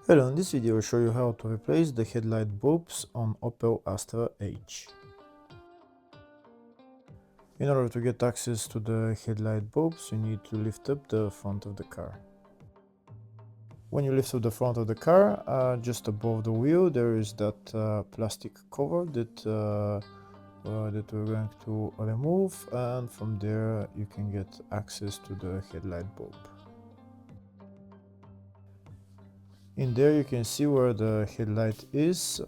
Hello, in this video I'll show you how to replace the headlight bulbs on Opel Astra H. In order to get access to the headlight bulbs, you need to lift up the front of the car. When you lift up the front of the car, just above the wheel there is that plastic cover that we're going to remove, and from there you can get access to the headlight bulb. In there you can see where the headlight is.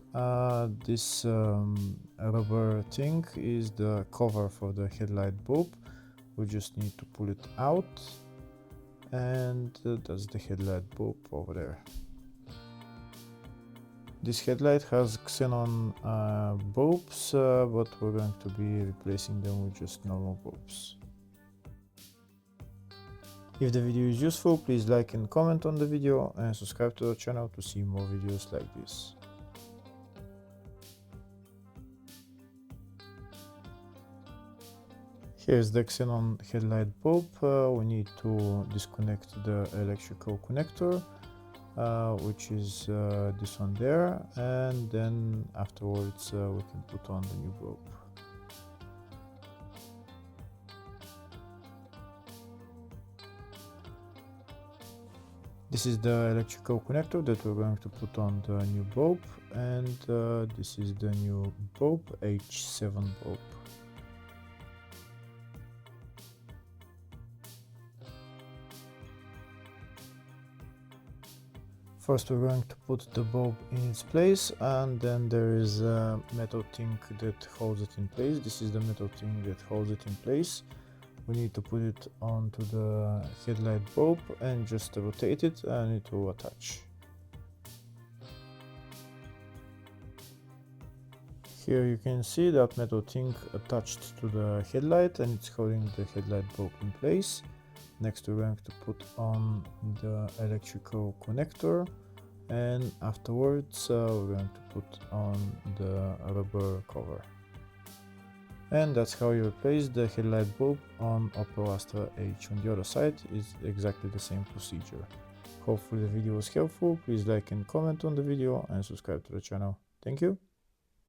This rubber thing is the cover for the headlight bulb. We just need to pull it out, and that's the headlight bulb over there. This headlight has xenon bulbs, but we're going to be replacing them with just normal bulbs. If the video is useful, please like and comment on the video and subscribe to the channel to see more videos like this. Here's the xenon headlight bulb. We need to disconnect the electrical connector, which is this one there, and then afterwards we can put on the new bulb. This is the electrical connector that we're going to put on the new bulb, and this is the new bulb, H7 bulb. First we're going to put the bulb in its place, and then there is a metal thing that holds it in place. This is the metal thing that holds it in place. We need to put it onto the headlight bulb and just rotate it, and it will attach. Here you can see that metal thing attached to the headlight, and it's holding the headlight bulb in place. Next we're going to put on the electrical connector, and afterwards we're going to put on the rubber cover. And that's how you replace the headlight bulb on Opel Astra H. On the other side is exactly the same procedure. Hopefully the video was helpful. Please like and comment on the video and subscribe to the channel. Thank you.